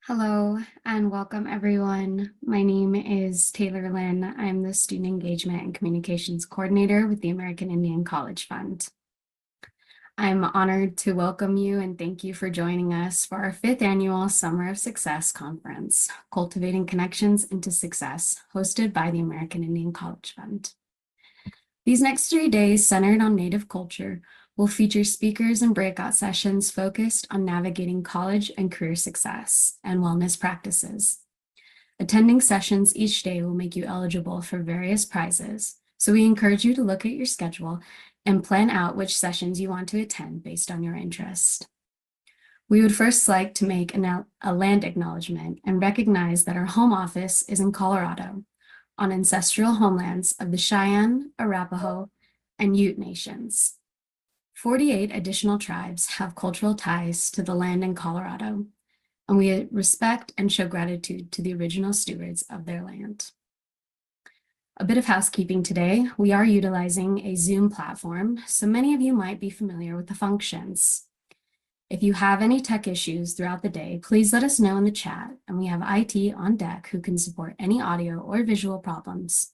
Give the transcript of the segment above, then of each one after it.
Hello and welcome everyone. My name is Taylor Lynn. I'm the Student Engagement and Communications Coordinator with the American Indian College Fund. I'm honored to welcome you and thank you for joining us for our 5th annual Summer of Success conference, Cultivating Connections into Success, hosted by the American Indian College Fund. These next 3 days centered on Native culture will feature speakers and breakout sessions focused on navigating college and career success and wellness practices. Attending sessions each day will make you eligible for various prizes, so we encourage you to look at your schedule and plan out which sessions you want to attend based on your interest. We would first like to make a land acknowledgement and recognize that our home office is in Colorado, on ancestral homelands of the Cheyenne, Arapaho, and Ute nations. 48 additional tribes have cultural ties to the land in Colorado, and we respect and show gratitude to the original stewards of their land. A bit of housekeeping today. We are utilizing a Zoom platform, so many of you might be familiar with the functions. If you have any tech issues throughout the day, please let us know in the chat, and we have IT on deck who can support any audio or visual problems.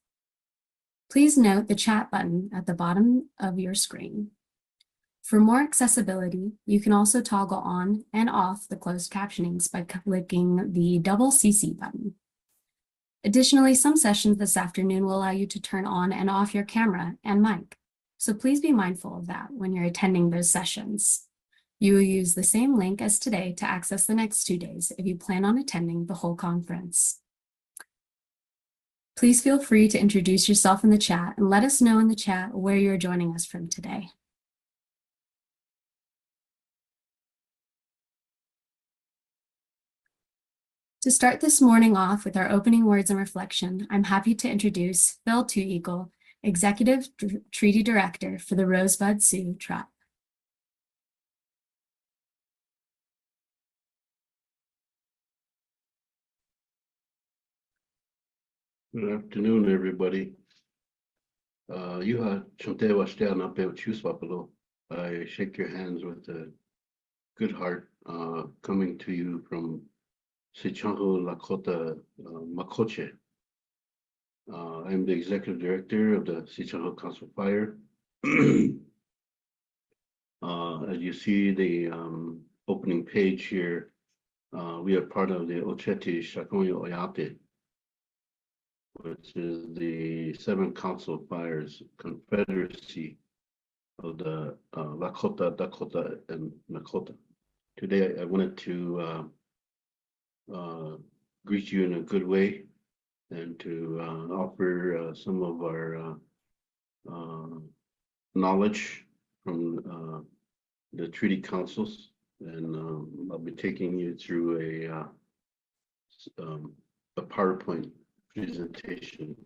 Please note the chat button at the bottom of your screen. For more accessibility, you can also toggle on and off the closed captionings by clicking the double CC button. Additionally, some sessions this afternoon will allow you to turn on and off your camera and mic, so please be mindful of that when you're attending those sessions. You will use the same link as today to access the next 2 days if you plan on attending the whole conference. Please feel free to introduce yourself in the chat and let us know in the chat where you're joining us from today. To start this morning off with our opening words and reflection, I'm happy to introduce Phil Two Eagle, Executive Treaty Director for the Rosebud Sioux Tribe. Good afternoon, everybody. I shake your hands with a good heart, coming to you from Sichango Lakota Makoche. I'm the executive director of the Sichango Council Fire. As you see the opening page here, we are part of the Ocheti Shakonyo Oyate, which is the 7 Council Fires Confederacy of the Lakota, Dakota, and Nakota. Today, I wanted to greet you in a good way and to offer some of our knowledge from the treaty councils, and I'll be taking you through a PowerPoint presentation.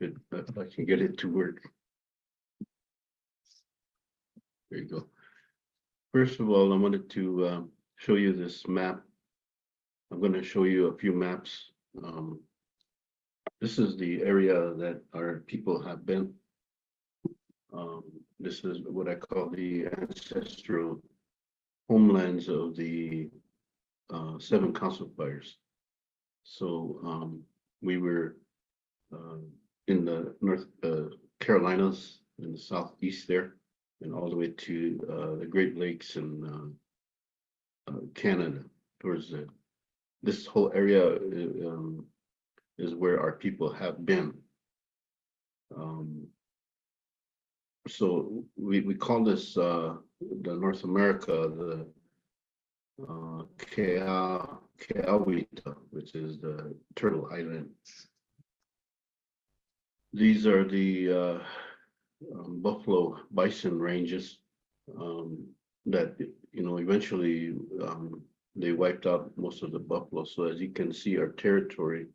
If I can get it to work. There you go. First of all, I wanted to show you this map. I'm going to show you a few maps. This is the area that our people have been. This is what I call the ancestral homelands of the 7 Council Fires. So we were in the North Carolinas, in the southeast there, and all the way to the Great Lakes and Canada. Towards this whole area is where our people have been. So we call this the North America, the Keawita, which is the Turtle Island. These are the buffalo bison ranges that, eventually they wiped out most of the buffalo. So as you can see, our territory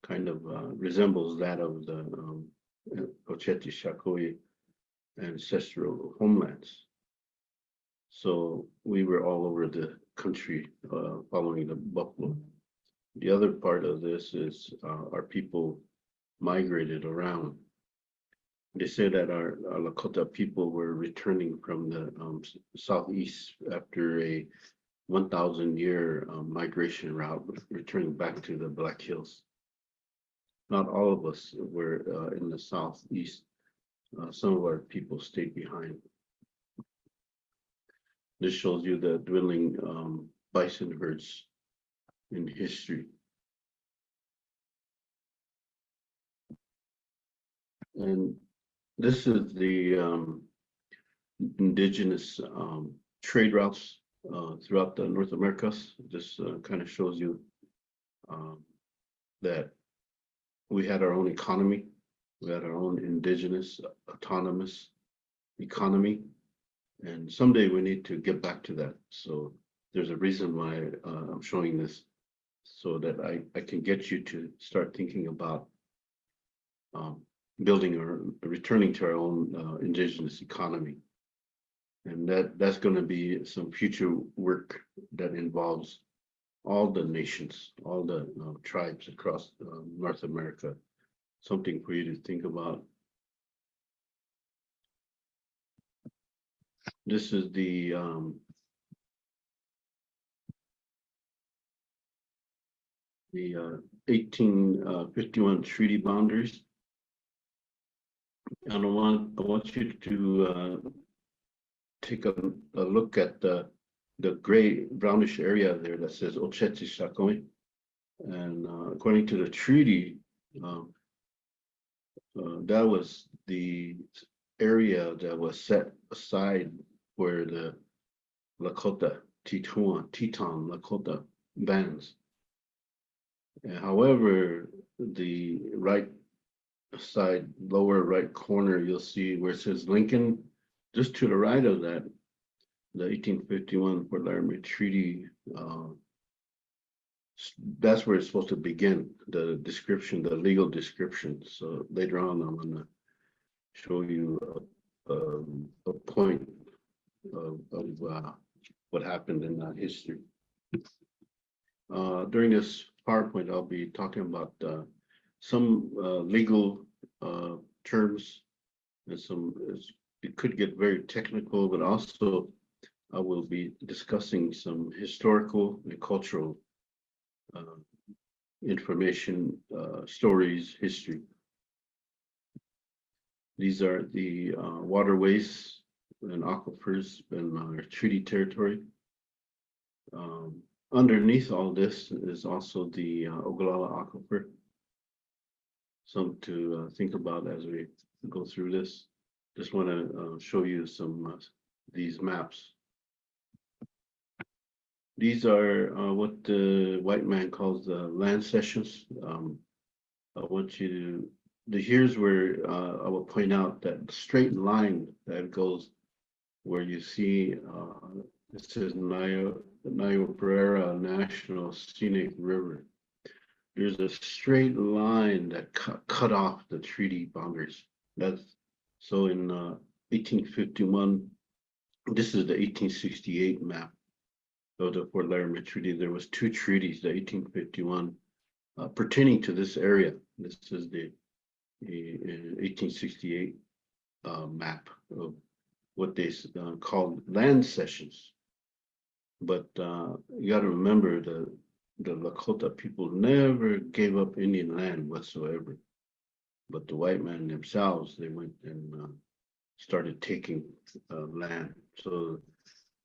kind of resembles that of the Ocheti Shakoye ancestral homelands. So we were all over the country following the buffalo. The other part of this is our people migrated around They say that our Lakota people were returning from the southeast after a 1,000-year migration route, returning back to the Black Hills. Not all of us were in the southeast. Some of our people stayed behind. This shows you the dwindling bison herds in history. And this is the indigenous trade routes throughout the North Americas. This kind of shows you that we had our own economy. We had our own indigenous autonomous economy. And someday we need to get back to that. So there's a reason why I'm showing this, so that I can get you to start thinking about building or returning to our own indigenous economy. And that's going to be some future work that involves all the nations, all the tribes across North America. Something for you to think about. This is the 1851 treaty boundaries. And I want you to take a look at the gray brownish area there that says Oceti Shakoi. And according to the treaty, that was the area that was set aside where the Lakota, Teton Lakota bands. However, the right side, lower right corner, you'll see where it says Lincoln. Just to the right of that, the 1851 Fort Laramie Treaty, that's where it's supposed to begin, the description, the legal description. So later on, I'm going to show you a point of what happened in that history. During this PowerPoint, I'll be talking about some legal terms, and it could get very technical, but also I will be discussing some historical and cultural information, stories, history. These are the waterways and aquifers in our treaty territory. Underneath all this is also the Ogallala Aquifer. Some to think about as we go through this. Just want to show you some these maps. These are what the white man calls the land cessions. I want you to, here's where I will point out that straight line that goes where you see it says Niobrara National Scenic River. There's a straight line that cut off the treaty boundaries. That's so in 1851. This is the 1868 map of the Fort Laramie Treaty. There was two treaties, the 1851 pertaining to this area. This is the 1868 map of what they called land cessions. But you got to remember the Lakota people never gave up Indian land whatsoever. But the white men themselves, they went and started taking land. So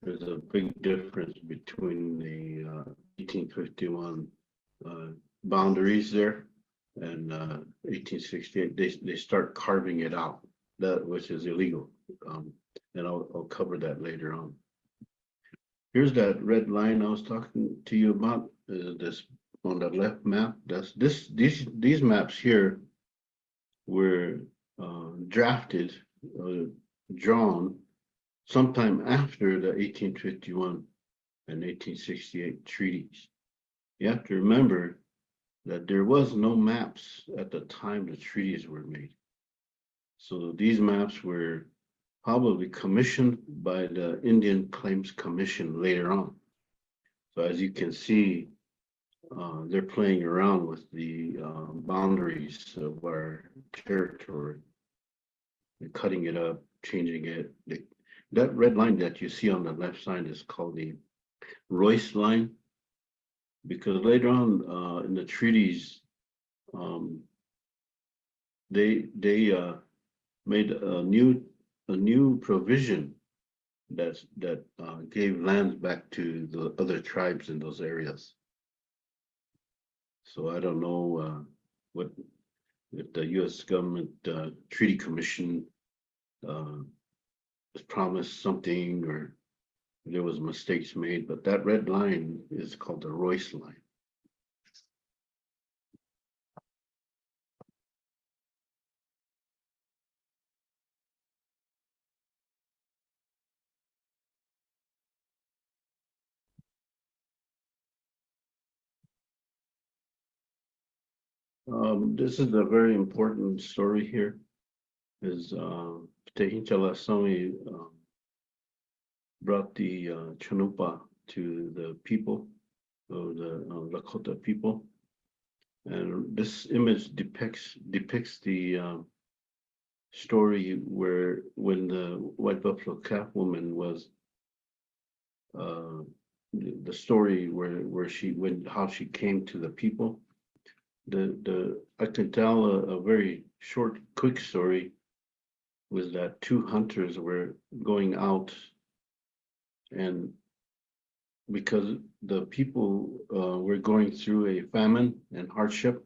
there's a big difference between the 1851 boundaries there and 1868. They start carving it out, which is illegal. And I'll cover that later on. Here's that red line I was talking to you about. This on the left map. That's these maps here were drafted, drawn sometime after the 1851 and 1868 treaties. You have to remember that there was no maps at the time the treaties were made. So these maps were probably commissioned by the Indian Claims Commission later on. So as you can see, they're playing around with the boundaries of our territory. and cutting it up, changing it. That red line that you see on the left side is called the Royce line, because later on in the treaties, um, they made a new provision that gave lands back to the other tribes in those areas. So I don't know what if the U.S. government treaty commission uh, promised something or there was mistakes made, but that red line is called the Royce line. This is a very important story here. Is Tehinchala brought the Chanupa to the people of the Lakota people, and this image depicts the story where when the white buffalo calf woman was uh, the story where she when how she came to the people. The I can tell a very short, quick story was that two hunters were going out, and because the people were going through a famine and hardship,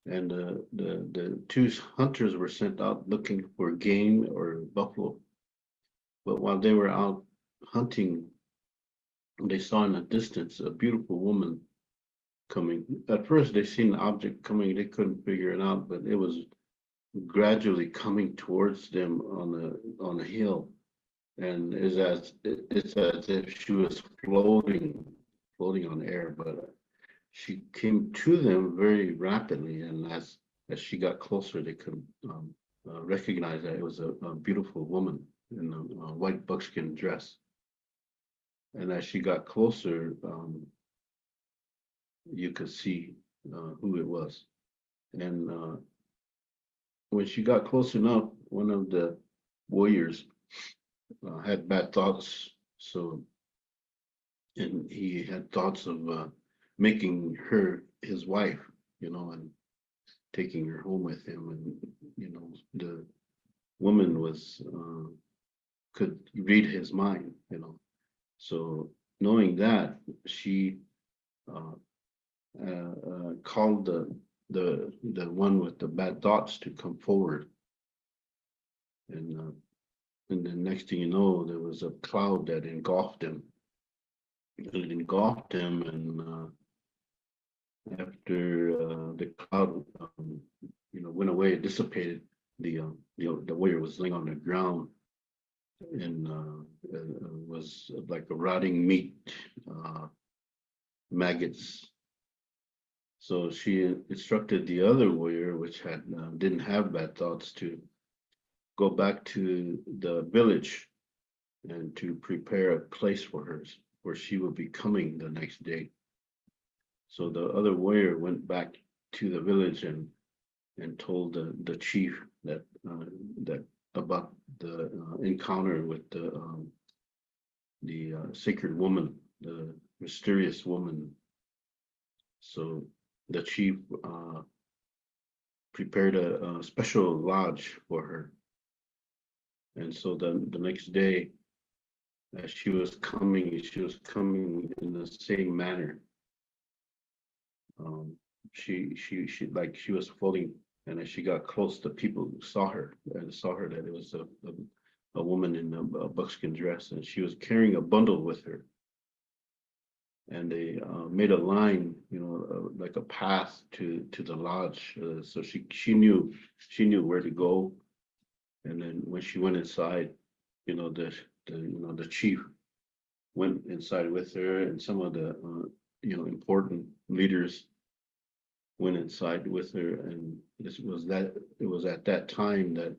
and the two hunters were sent out looking for game or buffalo. But while they were out hunting, they saw in the distance a beautiful woman coming. At first, they seen the object coming, they couldn't figure it out, but it was gradually coming towards them on a hill, and it's as if she was floating on air. But she came to them very rapidly, and as she got closer, they could recognize that it was a beautiful woman in a white buckskin dress. And as she got closer, you could see who it was. And when she got close enough, one of the warriors had bad thoughts. So, and he had thoughts of making her his wife, and taking her home with him. And, the woman could read his mind. So knowing that, she called the one with the bad thoughts to come forward, and then next thing you know, there was a cloud that engulfed him. It engulfed him, and after the cloud, went away, it dissipated. The warrior was laying on the ground, and was like a rotting meat, maggots. So she instructed the other warrior, which didn't have bad thoughts, to go back to the village and to prepare a place for her where she would be coming the next day. So the other warrior went back to the village and told the chief that about the encounter with the sacred woman, the mysterious woman. So the chief prepared a special lodge for her. And so the next day, as she was coming in the same manner. She was floating, and as she got close, the people saw her that it was a woman in a buckskin dress, and she was carrying a bundle with her. And they made a line, like a path to the lodge. So she knew where to go. And then when she went inside, the chief went inside with her, and some of the important leaders went inside with her. And it was at that time that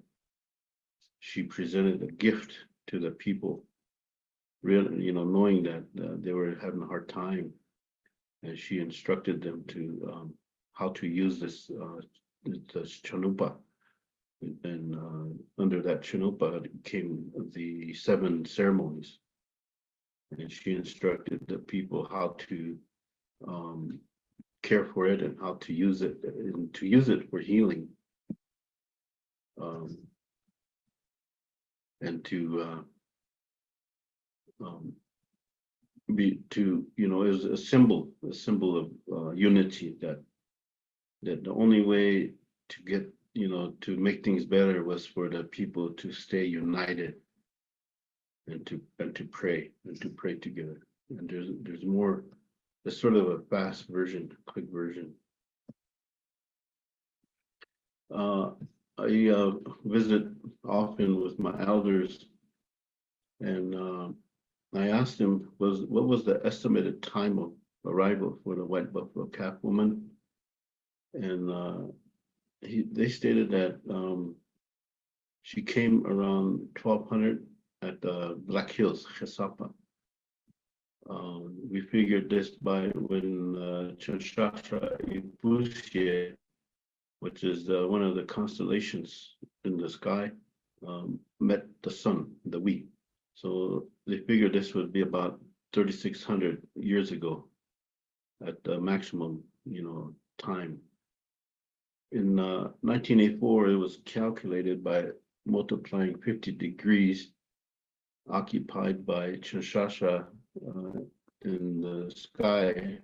she presented a gift to the people, really, knowing that they were having a hard time, and she instructed them to how to use this chanupa. And under that Chinopa came the 7 ceremonies. And she instructed the people how to care for it and how to use it, and to use it for healing. And to be to is a symbol of unity, that the only way to get to make things better was for the people to stay united and to pray together. And there's more. It's sort of a fast version, quick version. I visit often with my elders, and I asked him what was the estimated time of arrival for the white buffalo calf woman, and they stated that she came around 1200 at the Black Hills, Chesapa. We figured this by when Chanshasha Ibusie, which is one of the constellations in the sky, met the sun, the wheat. So they figured this would be about 3,600 years ago at the maximum, time. In 1984, it was calculated by multiplying 50 degrees occupied by Chanshasha in the sky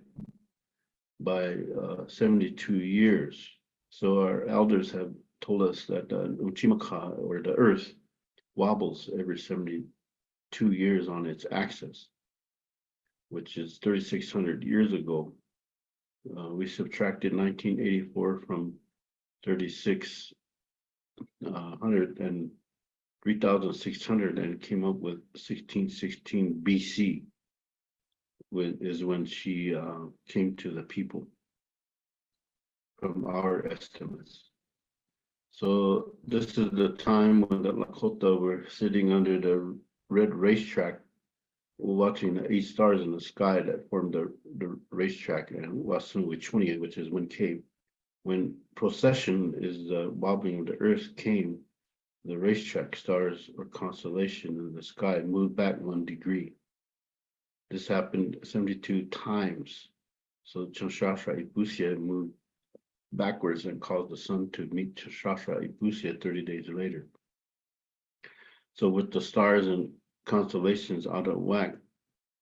by 72 years. So our elders have told us that Uchimaka, or the earth, wobbles every 72 years on its axis, which is 3,600 years ago. We subtracted 1984 from 3,600 and 3,600 and came up with 1616 BC, is when she came to the people from our estimates. So this is the time when the Lakota were sitting under the red racetrack, watching the 8 stars in the sky that formed the racetrack, and Wasun Wichunia, which is Wind Cave. When procession is the wobbling of the earth came, the racetrack stars or constellation in the sky moved back 1 degree. This happened 72 times. So Chanshasha Ibusie moved backwards and caused the sun to meet Chanshasha Ibusie 30 days later. So with the stars and constellations out of whack,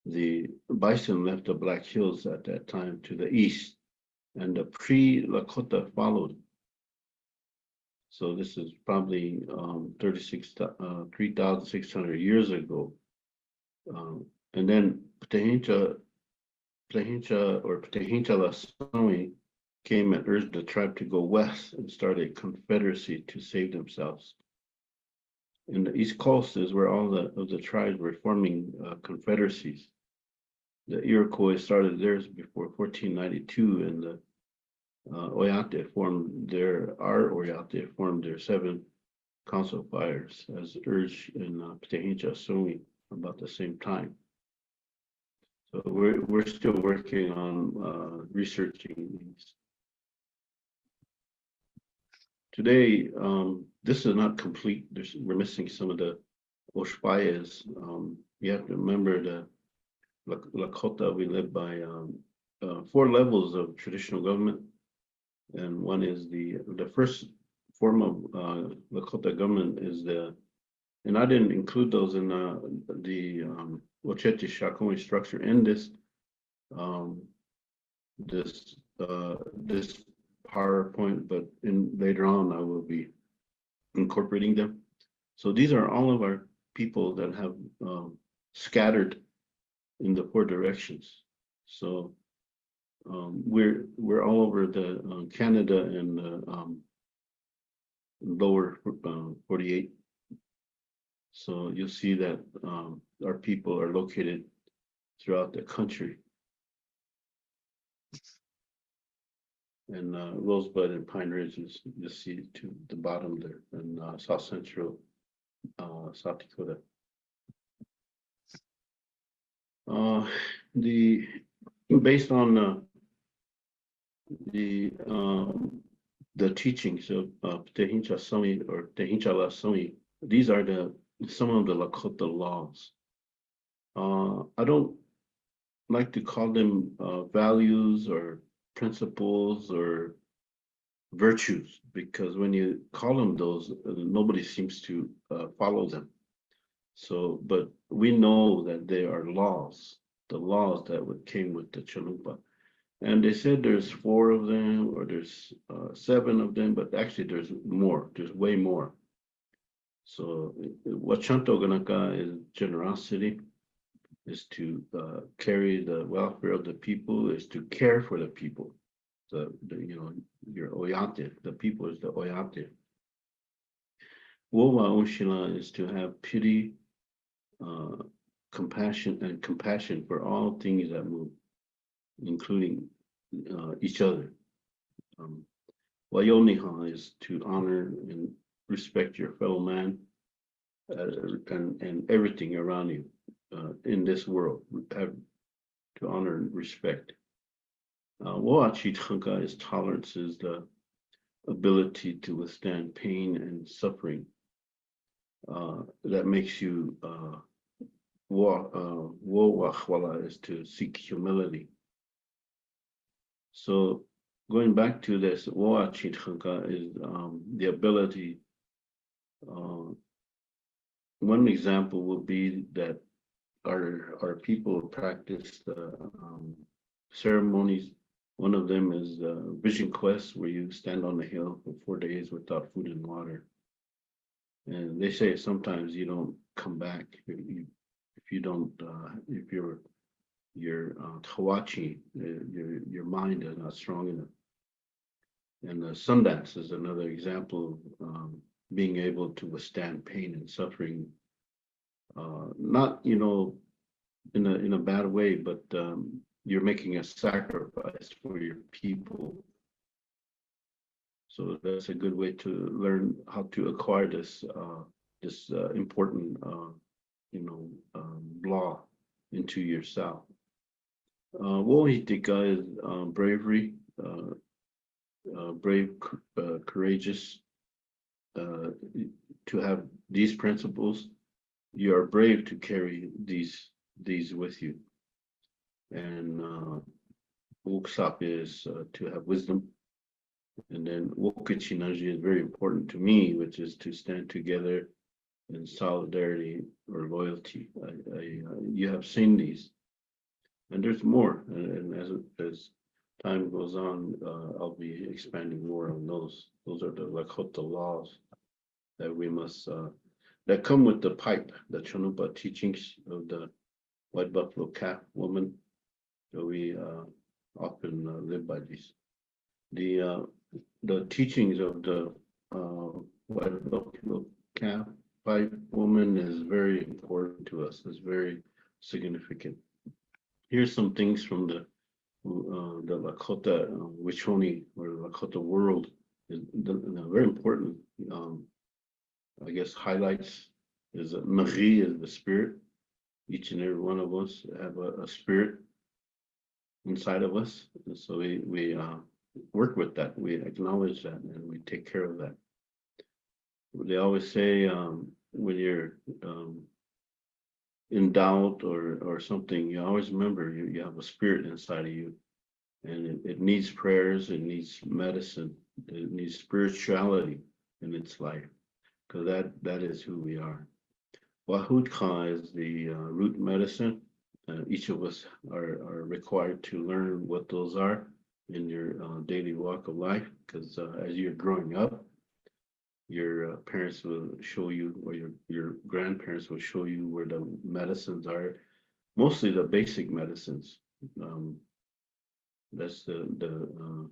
the bison left the Black Hills at that time to the east, and the pre-Lakota followed. So this is probably 3,600 years ago. And then Ptehincha or Ptehincha Lasoni came and urged the tribe to go west and start a confederacy to save themselves. In the East Coast is where all of the tribes were forming confederacies. The Iroquois started theirs before 1492, and the Oyate formed their 7 council fires, as urged in Ptehincha Sumi about the same time. So we're still working on researching these. Today, this is not complete. We're missing some of the Oshpayas. You have to remember the Lakota, we live by 4 levels of traditional government. And one is the first form of Lakota government is and I didn't include those in the Ocheti Shakoni structure in this this PowerPoint, but later on I will be incorporating them. So these are all of our people that have scattered in the 4 directions. So we're all over the Canada and the lower 48. So you'll see that our people are located throughout the country. And Rosebud and Pine Ridge is, you'll see to the bottom there, in South Central South Dakota. Based on the the teachings of Tehincha Sami or Tehincha La Sami. These are some of the Lakota laws. I don't like to call them values or principles or virtues because when you call them those, nobody seems to follow them. So, but we know that they are laws, the laws that came with the Chalupa. And they said there's four of them or there's seven of them, but actually there's more, there's way more. So what Chanto Ganaka is generosity, is to carry the welfare of the people, is to care for the people. Your Oyate, the people is the Oyate. Wowa Oshila is to have pity, compassion for all things that move, including each other. Wayoniha is to honor and respect your fellow man and everything around you in this world. Have to honor and respect. Woachithanka is tolerance, is the ability to withstand pain and suffering. That makes you Wowachwala is to seek humility. So going back to this, Woachithanka is the ability. One example would be that our people practice the ceremonies. One of them is vision quest, where you stand on the hill for 4 days without food and water. And they say sometimes you don't come back if you don't if your tawachi, your mind is not strong enough. And the Sundance is another example of being able to withstand pain and suffering, not in a bad way, but you're making a sacrifice for your people. So that's a good way to learn how to acquire this important law into yourself. Wohitika is bravery, brave, courageous. To have these principles, you are brave to carry these with you. And Wuksap is to have wisdom. And then Wokichinaji is very important to me, which is to stand together in solidarity or loyalty. You have seen these, and there's more. And as time goes on, I'll be expanding more on those. Those are the Lakota laws that we must that come with the pipe, the Chonupa teachings of the White Buffalo Calf woman. So we often live by these. The teachings of the White Buffalo Calf pipe woman is very important to us. It's very significant. Here's some things from the Lakota Wichoni or Lakota world. The very important, I guess, highlights is that Marie is the spirit. Each and every one of us have a spirit inside of us. And so we work with that. We acknowledge that and we take care of that. They always say when you're in doubt or something, you always remember you have a spirit inside of you, and it needs prayers, it needs medicine, it needs spirituality in its life, because that is who we are. Wahudka is the root medicine. Each of us are required to learn what those are in your daily walk of life, because as you're growing up, your parents will show you, or your grandparents will show you where the medicines are, mostly the basic medicines. That's the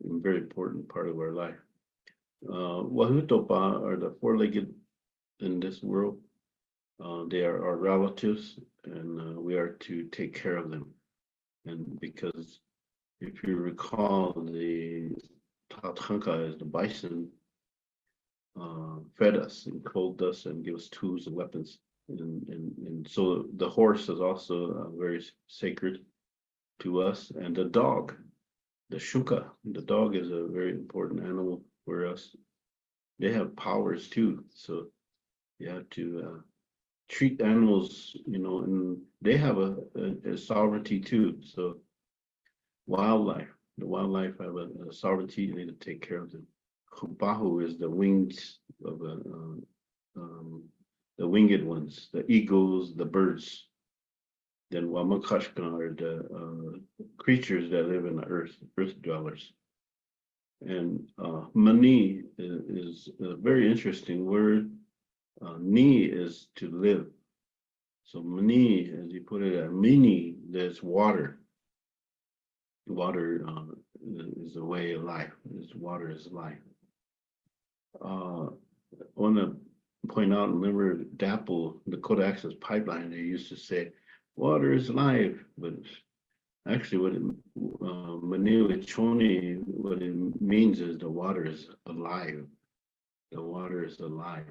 very important part of our life. Wahutopa are the four-legged in this world. They are our relatives, and we are to take care of them. And because if you recall, the Tathanka is the bison, fed us and clothed us and gave us tools and weapons. And so the horse is also very sacred to us, and the dog. the shuka, the dog is a very important animal for us. They have powers too, so you have to treat animals, and they have a sovereignty too. So the wildlife have a sovereignty. You need to take care of them. Hupahu is the wings of the winged ones, the eagles, the birds. Then Wamakashka are the creatures that live in the earth dwellers. And mani is a very interesting word. Ni is to live. So mani, as you put it, mini, there's water. Water is the way of life. Water is life. I want to point out, remember DAPL, the Dakota Access Pipeline, they used to say, water is life, but actually what what it means is the water is alive. The water is alive.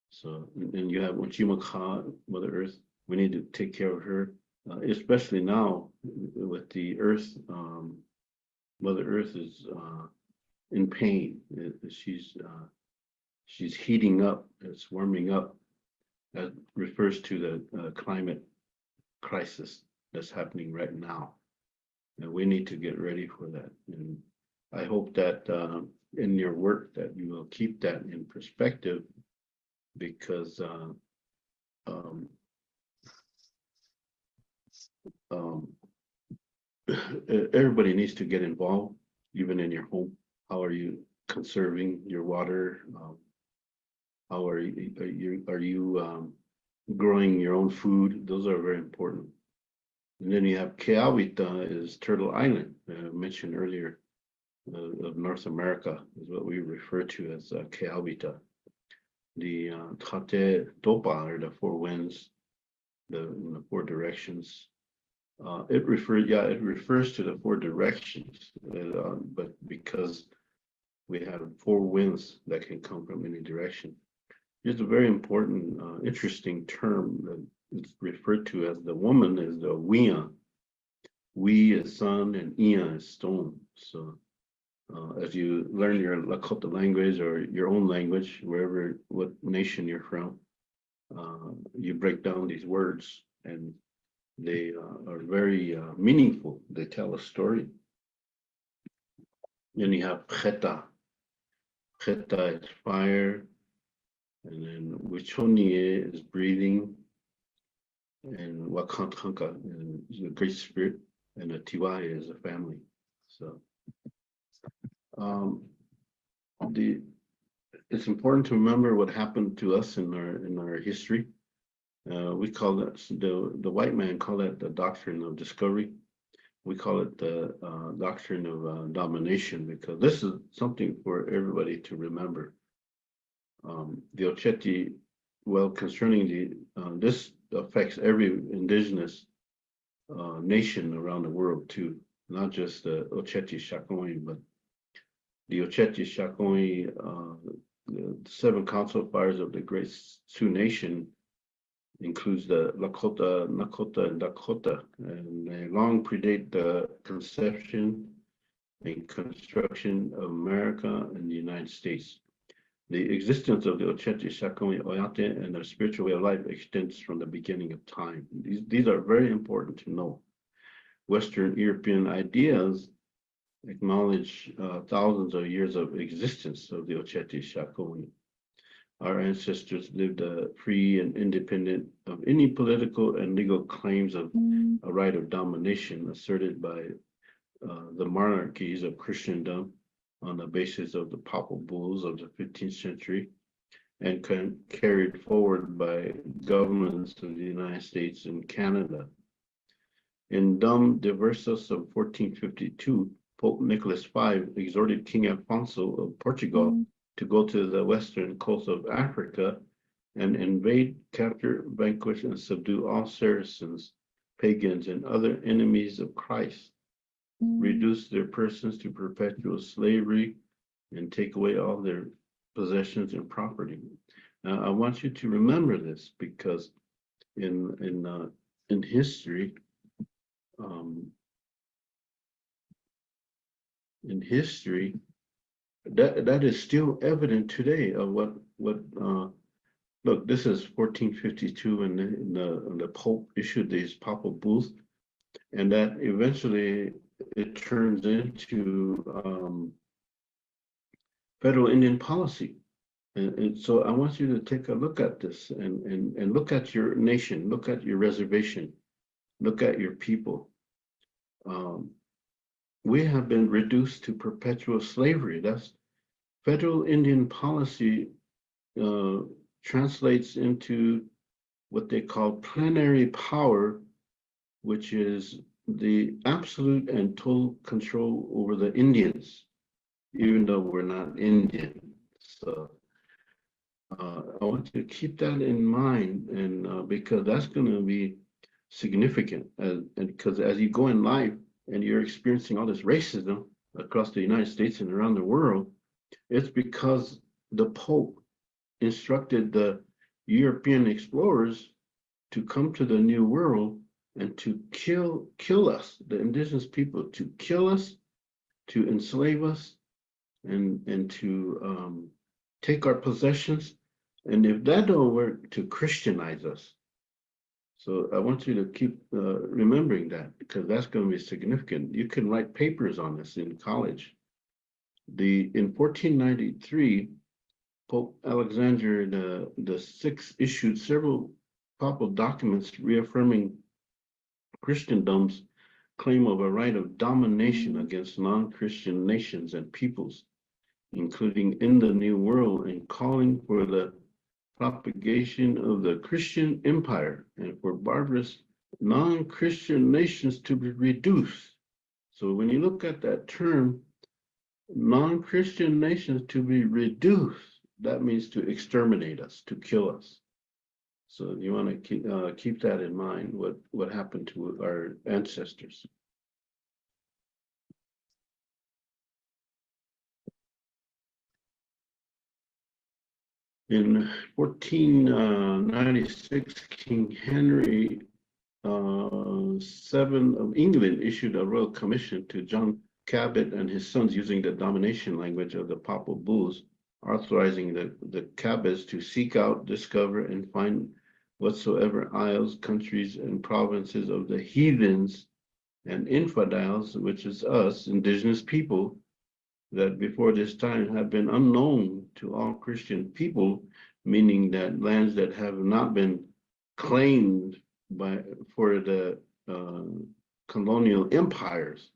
So, and you have Uchimaka, Mother Earth, we need to take care of her, especially now with the earth. Mother Earth is in pain. She's heating up, it's warming up. That refers to the climate crisis that's happening right now. And we need to get ready for that. And I hope that in your work that you will keep that in perspective, because everybody needs to get involved, even in your home. How are you conserving your water? How are you growing your own food? Those are very important. And then you have Keawita is Turtle Island, mentioned earlier, of North America, is what we refer to as Keawita. The Tate Topa are the four winds, in the four directions. It refers to the four directions, but because we have four winds that can come from any direction. It's a very important, interesting term that is referred to as the woman is the Wia. We is sun and Ia is stone. So as you learn your Lakota language or your own language, what nation you're from, you break down these words and they are very meaningful. They tell a story. Then you have Cheta. Cheta is fire. And then Wichonie is breathing. And Wakantanka is the great spirit. And the Tiwai is a family. So it's important to remember what happened to us in our history. We call that the white man call it the doctrine of discovery. We call it the doctrine of domination, because this is something for everybody to remember. The Oceti, concerning this affects every indigenous nation around the world too, not just the Oceti Shakoi, but the Oceti Shakoi, the seven council fires of the Great Sioux Nation includes the Lakota, Nakota, and Dakota, and they long predate the conception and construction of America and the United States. The existence of the Oceti Shakoi Oyate and their spiritual way of life extends from the beginning of time. These are very important to know. Western European ideas acknowledge thousands of years of existence of the Oceti Shakoi. Our ancestors lived free and independent of any political and legal claims of a right of domination asserted by the monarchies of Christendom on the basis of the papal bulls of the 15th century and carried forward by governments of the United States and Canada. In Dom Diversos of 1452, Pope Nicholas V exhorted King Alfonso of Portugal to go to the western coast of Africa and invade, capture, vanquish, and subdue all Saracens, pagans, and other enemies of Christ, reduce their persons to perpetual slavery, and take away all their possessions and property. Now, I want you to remember this, because in history, in history, that is still evident today of look, this is 1452 and the Pope issued these papal bulls, and that eventually it turns into federal Indian policy. And so I want you to take a look at this and look at your nation, look at your reservation, look at your people. We have been reduced to perpetual slavery. That's federal Indian policy translates into what they call plenary power, which is the absolute and total control over the Indians, even though we're not Indian. So I want you to keep that in mind, and because that's going to be significant, and because as you go in life and you're experiencing all this racism across the United States and around the world, it's because the Pope instructed the European explorers to come to the New World and to kill us, the indigenous people, to kill us, to enslave us, and to take our possessions. And if that don't work, to Christianize us. So I want you to keep remembering that, because that's going to be significant. You can write papers on this in college. In 1493, Pope Alexander the Sixth issued several papal documents reaffirming Christendom's claim of a right of domination against non-Christian nations and peoples, including in the New World, and calling for the propagation of the Christian empire and for barbarous non-Christian nations to be reduced. So when you look at that term, non-Christian nations to be reduced, that means to exterminate us, to kill us. So you want to keep that in mind, what happened to our ancestors. In 1496, King Henry VII of England issued a royal commission to John Cabot and his sons using the domination language of the papal bulls, authorizing the Cabots to seek out, discover, and find whatsoever isles, countries, and provinces of the heathens and infidels, which is us, indigenous people, that before this time have been unknown to all Christian people, meaning that lands that have not been claimed for the colonial empires,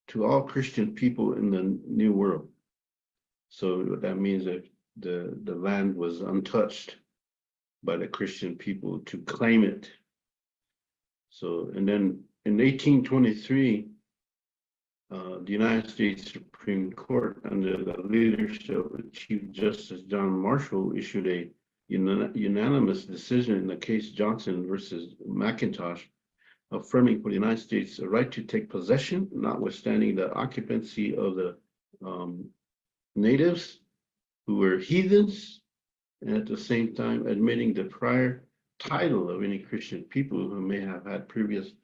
to all Christian people in the New World. So that means that the land was untouched by the Christian people to claim it. So, and then in 1823, the United States Supreme Court, under the leadership of Chief Justice John Marshall, issued a unanimous decision in the case Johnson versus McIntosh, affirming for the United States a right to take possession, notwithstanding the occupancy of the natives who were heathens, and at the same time admitting the prior title of any Christian people who may have had previous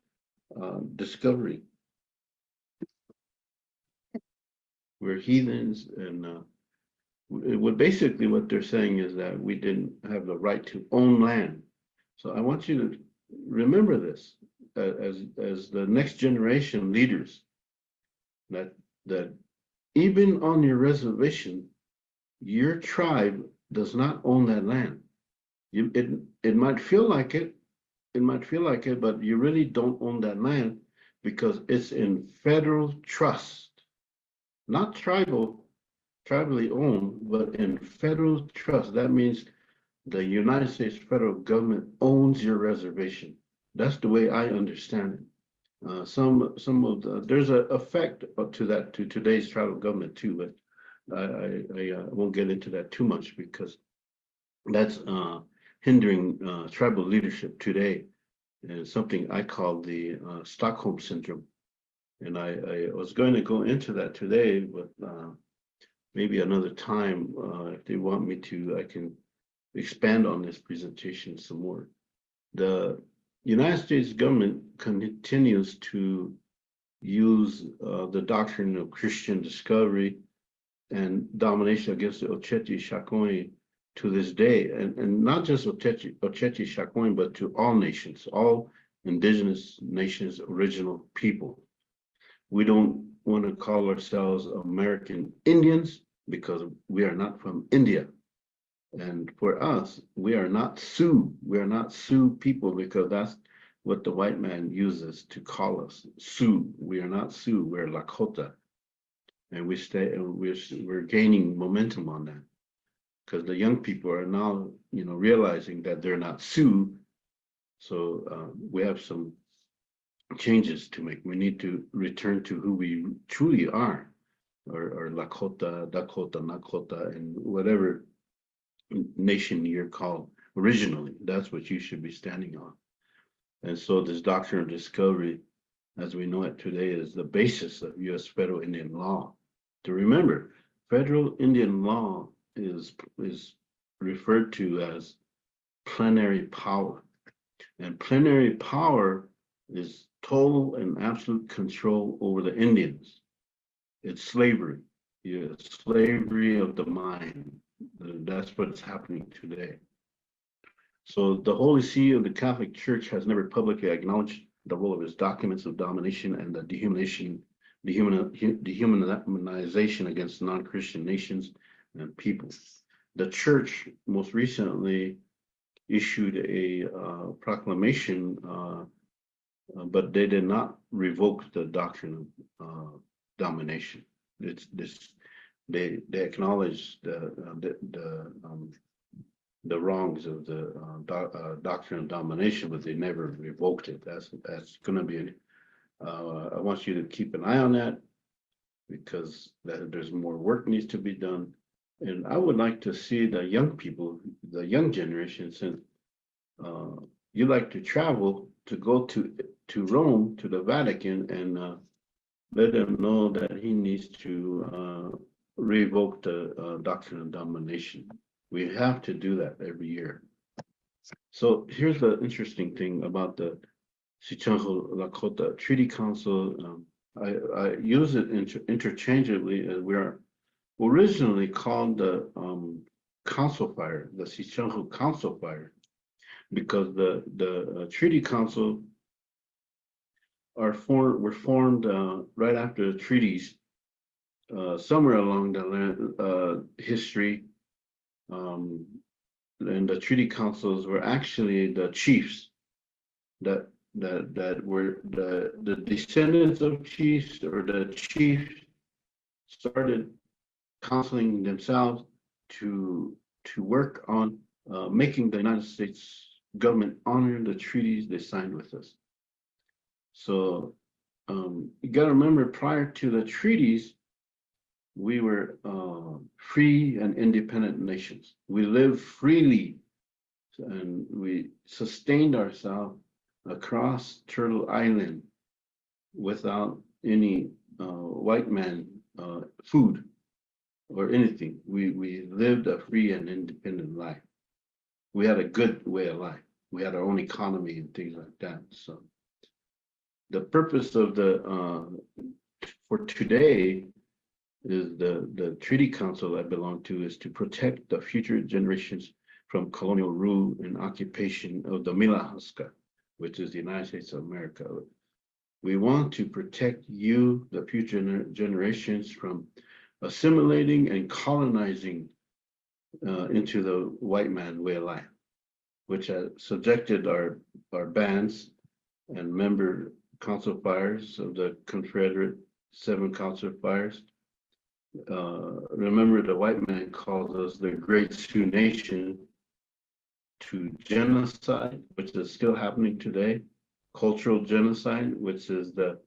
discovery. We're heathens, and basically what they're saying is that we didn't have the right to own land. So I want you to remember this as the next generation leaders, that even on your reservation, your tribe does not own that land. It might feel like it, but you really don't own that land because it's in federal trust. Not tribally owned, but in federal trust. That means the United States federal government owns your reservation. That's the way I understand it. There's an effect to that, to today's tribal government too, but I won't get into that too much because that's hindering tribal leadership today, and something I call the Stockholm syndrome. And I was going to go into that today, but maybe another time, if they want me to, I can expand on this presentation some more. The United States government continues to use the doctrine of Christian discovery and domination against the Oceti Shakoni to this day, and not just Oceti Shakoni, but to all nations, all indigenous nations, original people. We don't want to call ourselves American Indians because we are not from India. And for us, we are not Sioux. We are not Sioux people because that's what the white man uses to call us Sioux. We are not Sioux. We're Lakota, and we're gaining momentum on that because the young people are now realizing that they're not Sioux. So we have some changes to make. We need to return to who we truly are, or Lakota, Dakota, Nakota, and whatever nation you're called originally. That's what you should be standing on. And so this doctrine of discovery, as we know it today, is the basis of U.S. federal Indian law. To remember, federal Indian law is referred to as plenary power. And plenary power is total and absolute control over the Indians. It's slavery. It's slavery of the mind. That's what's happening today. So the Holy See of the Catholic Church has never publicly acknowledged the role of its documents of domination and the dehumanization against non-Christian nations and peoples. The church most recently issued a proclamation, but they did not revoke the doctrine of domination. They acknowledged the wrongs of the doctrine of domination, but they never revoked it. That's going to be. I want you to keep an eye on that because there's more work needs to be done, and I would like to see the young people, the young generation, since you like to travel, to go to Rome, to the Vatican, and let him know that he needs to revoke the doctrine of domination. We have to do that every year. So here's the interesting thing about the Sichanjo Lakota Treaty Council. I use it interchangeably. We are originally called the Council Fire, the Sichanjo Council Fire, because the Treaty Council were formed right after the treaties, somewhere along the history. And the treaty councils were actually the chiefs that were the descendants of chiefs, or the chiefs started counseling themselves to work on making the United States government honor the treaties they signed with us. So you got to remember, prior to the treaties, we were free and independent nations. We lived freely, and we sustained ourselves across Turtle Island without any white man food or anything. We lived a free and independent life. We had a good way of life. We had our own economy and things like that. So the purpose of for today is the Treaty Council I belong to is to protect the future generations from colonial rule and occupation of the Milahaska, which is the United States of America. We want to protect you, the future generations, from assimilating and colonizing into the white man way of life, which has subjected our bands and member council fires of the Confederate 7 council fires. Remember, the white man calls us the Great Sioux Nation, to genocide, which is still happening today, cultural genocide, which is the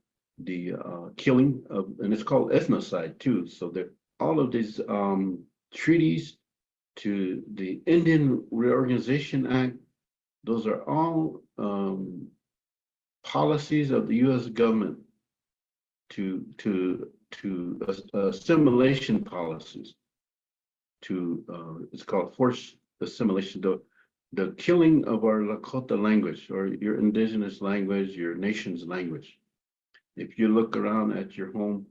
killing of, and it's called ethnocide too. So all of these treaties, to the Indian Reorganization Act, those are all policies of the U.S. government to assimilation policies. It's called forced assimilation. The killing of our Lakota language, or your indigenous language, your nation's language. If you look around at your home,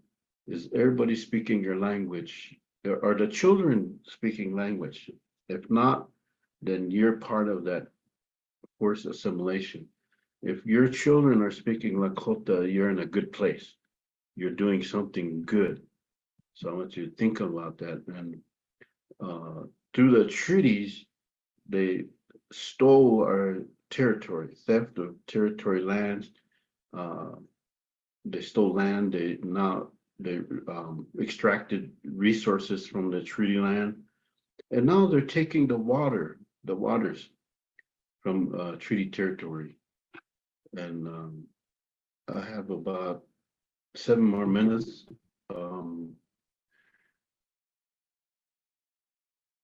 is everybody speaking your language? Are the children speaking language? If not, then you're part of that forced assimilation. If your children are speaking Lakota, you're in a good place. You're doing something good. So I want you to think about that. And through the treaties, they stole our territory, theft of territory lands. Uh, they stole land. They extracted resources from the treaty land, and now they're taking the waters from treaty territory. And I have about 7 more minutes. Um,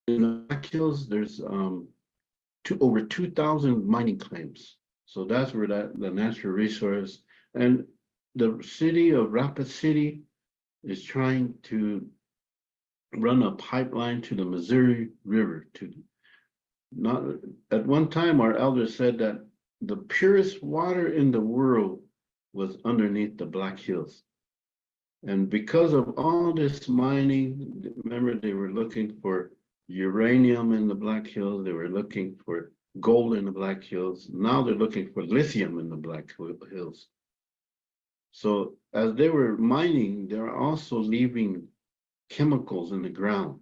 in the Black Hills, there's over 2,000 mining claims. So that's where the natural resource, and the city of Rapid City is trying to run a pipeline to the Missouri River to not, at one time our elders said that the purest water in the world was underneath the Black Hills. And because of all this mining, remember they were looking for uranium in the Black Hills, they were looking for gold in the Black Hills. Now they're looking for lithium in the Black Hills. So as they were mining, they're also leaving chemicals in the ground.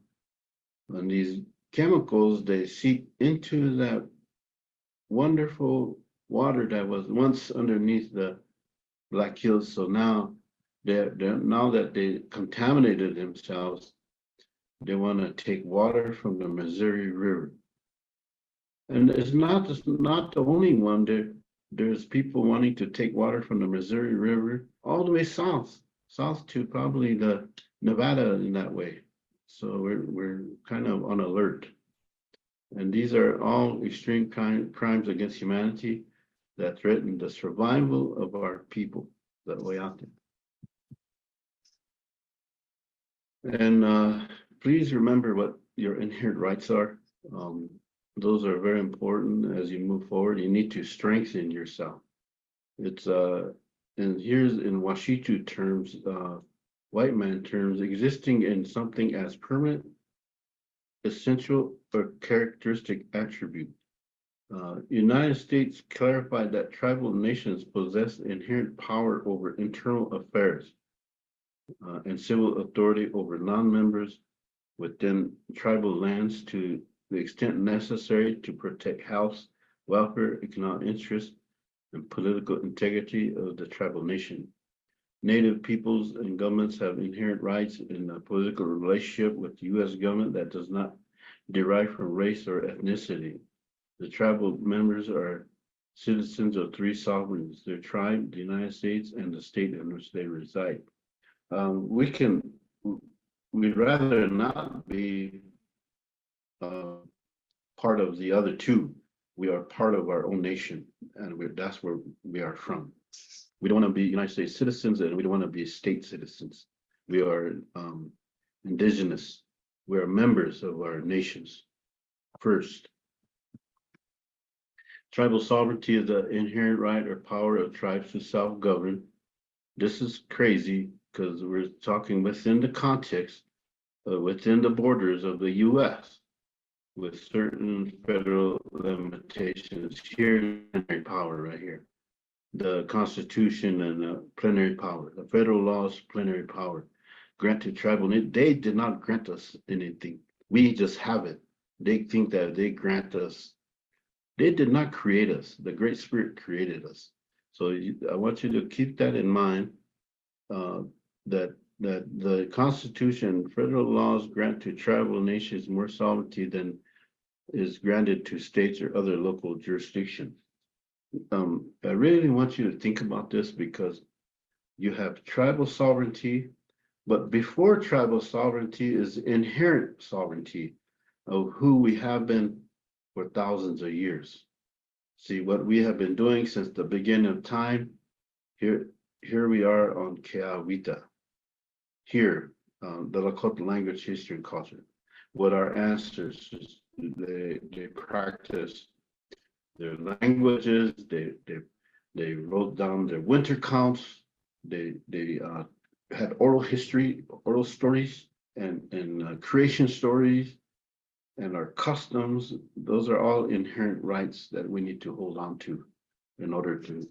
And these chemicals, they seep into that wonderful water that was once underneath the Black Hills. So now now that they contaminated themselves, they want to take water from the Missouri River. And it's not the only one. There's people wanting to take water from the Missouri River all the way south to probably the Nevada in that way. So we're kind of on alert. And these are all extreme crimes against humanity that threaten the survival of our people that way out there. And please remember what your inherent rights are. Those are very important as you move forward. You need to strengthen yourself. It's and here's in Washitu terms, white man terms, existing in something as permanent, essential, or characteristic attribute. United States clarified that tribal nations possess inherent power over internal affairs and civil authority over non-members within tribal lands to the extent necessary to protect health, welfare, economic interests, and political integrity of the tribal nation. Native peoples and governments have inherent rights in a political relationship with the U.S. government that does not derive from race or ethnicity. The tribal members are citizens of three sovereigns, their tribe, the United States, and the state in which they reside. We'd rather not be part of the other two. We are part of our own nation, and that's where we are from. We don't want to be United States citizens, and we don't want to be state citizens. We are indigenous. We are members of our nations first. Tribal sovereignty is the inherent right or power of tribes to self-govern. This is crazy because we're talking within the context, within the borders of the U.S. with certain federal limitations. Here, power right here. The Constitution and the plenary power. The federal laws, plenary power. Granted tribal, they did not grant us anything. We just have it. They think that they grant us. They did not create us. The Great Spirit created us. So I want you to keep that in mind, that the Constitution and federal laws grant to tribal nations more sovereignty than is granted to states or other local jurisdictions. I really want you to think about this because you have tribal sovereignty, but before tribal sovereignty is inherent sovereignty of who we have been for thousands of years. See what we have been doing since the beginning of time. Here we are on Keawita. Here, the Lakota language, history, and culture. What our ancestors, they practice their languages, they wrote down their winter counts, They had oral history, oral stories, and creation stories, and our customs. Those are all inherent rights that we need to hold on to in order to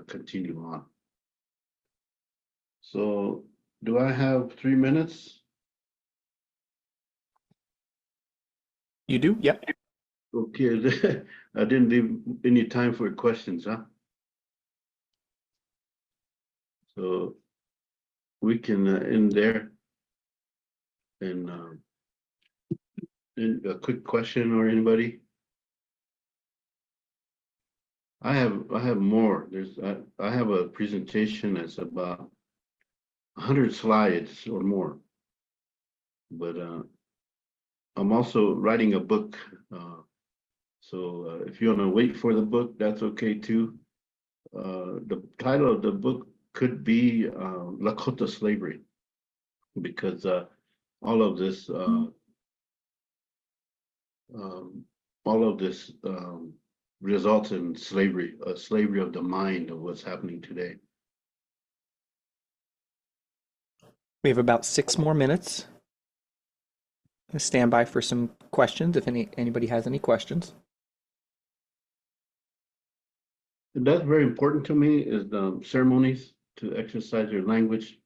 continue on. So, do I have 3 minutes? You do? Yep. Okay, I didn't leave any time for questions, huh? So we can end there. And a quick question or anybody? I have more. I have a presentation that's about 100 slides or more. But I'm also writing a book. So if you want to wait for the book, that's okay too. The title of the book could be Lakota Slavery, because all of this results in slavery, slavery of the mind of what's happening today. We have about 6 more minutes. Stand by for some questions if anybody has any questions. And that's very important to me, is the ceremonies, to exercise your language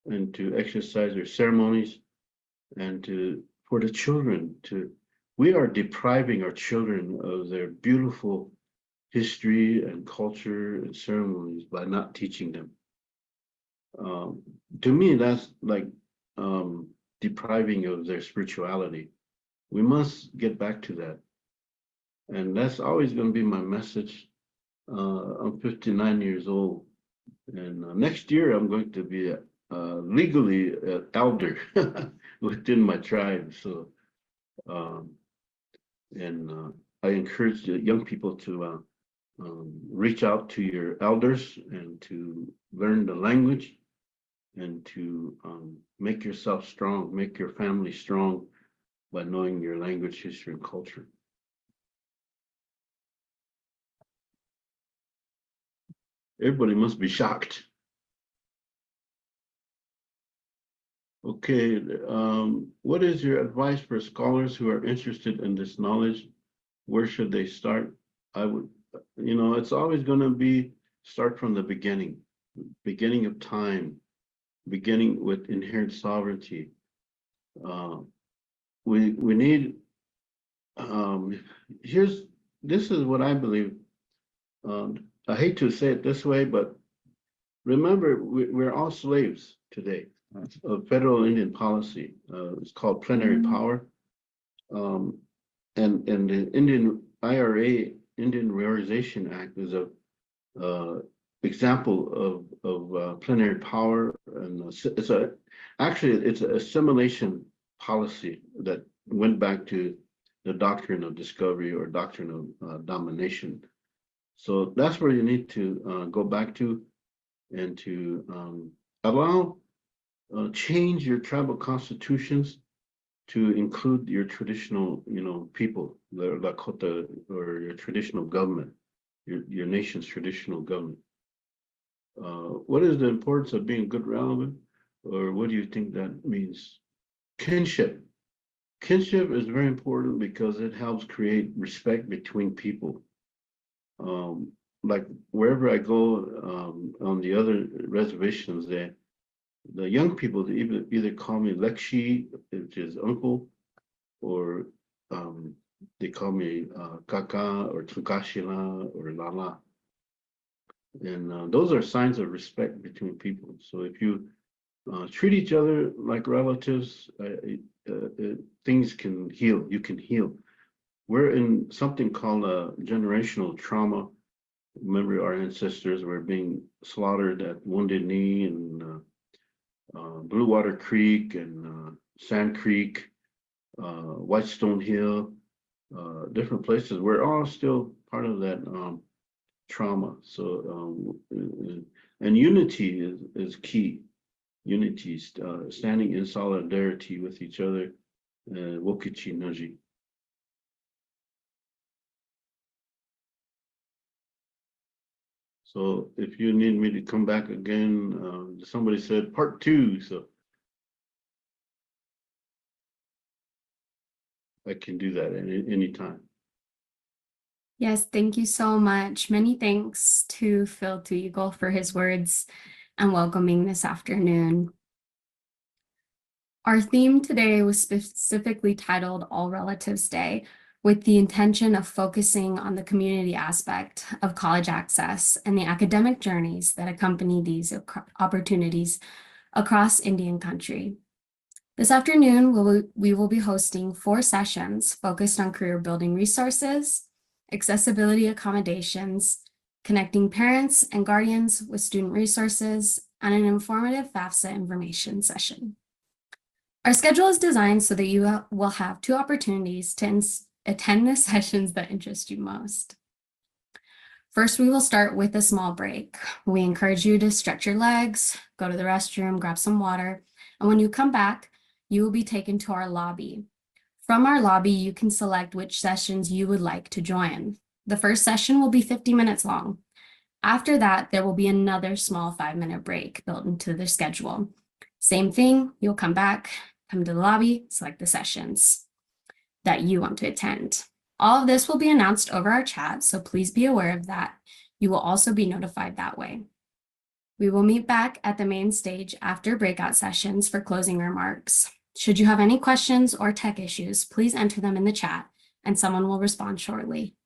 and to exercise your ceremonies, and for the children we are depriving our children of their beautiful history and culture and ceremonies by not teaching them. To me, that's like depriving of their spirituality. We must get back to that. And that's always going to be my message. I'm 59 years old, and next year I'm going to be legally an elder within my tribe. So, I encourage the young people to reach out to your elders and to learn the language, and to make yourself strong, make your family strong by knowing your language, history, and culture. Everybody must be shocked. Okay, what is your advice for scholars who are interested in this knowledge? Where should they start? I would, it's always going to be start from the beginning of time, beginning with inherent sovereignty. We need, this is what I believe. I hate to say it this way, but remember, we're all slaves today of federal Indian policy. It's called plenary power. And the Indian IRA, Indian Reorganization Act, is a example of plenary power, and it's an assimilation policy that went back to the doctrine of discovery or doctrine of domination. So that's where you need to go back to, and to allow change your tribal constitutions to include your traditional, people, the Lakota, or your traditional government, your nation's traditional government. What is the importance of being good relevant, or what do you think that means? Kinship. Kinship is very important because it helps create respect between people. Like wherever I go on the other reservations, the young people either call me Lekshi, which is uncle, or they call me Kaka or Tunkashila or Lala. And those are signs of respect between people. So if you treat each other like relatives, things can heal. You can heal. We're in something called a generational trauma. Remember, our ancestors were being slaughtered at Wounded Knee and Blue Water Creek and Sand Creek, Whitestone Hill, different places. We're all still part of that trauma. So, and unity is key. Unity, standing in solidarity with each other. Wokichi Naji. So if you need me to come back again, somebody said part 2, so I can do that any time. Yes, thank you so much. Many thanks to Phil Eagle for his words and welcoming this afternoon. Our theme today was specifically titled All Relatives Day, with the intention of focusing on the community aspect of college access and the academic journeys that accompany these opportunities across Indian country. This afternoon, we will be hosting 4 sessions focused on career building resources, accessibility accommodations, connecting parents and guardians with student resources, and an informative FAFSA information session. Our schedule is designed so that you will have 2 opportunities to attend the sessions that interest you most. First, we will start with a small break. We encourage you to stretch your legs, go to the restroom, grab some water, and when you come back, you will be taken to our lobby. From our lobby, you can select which sessions you would like to join. The first session will be 50 minutes long. After that, there will be another small 5-minute break built into the schedule. Same thing, you'll come back, come to the lobby, select the sessions that you want to attend. All of this will be announced over our chat, so please be aware of that. You will also be notified that way. We will meet back at the main stage after breakout sessions for closing remarks. Should you have any questions or tech issues, please enter them in the chat and someone will respond shortly.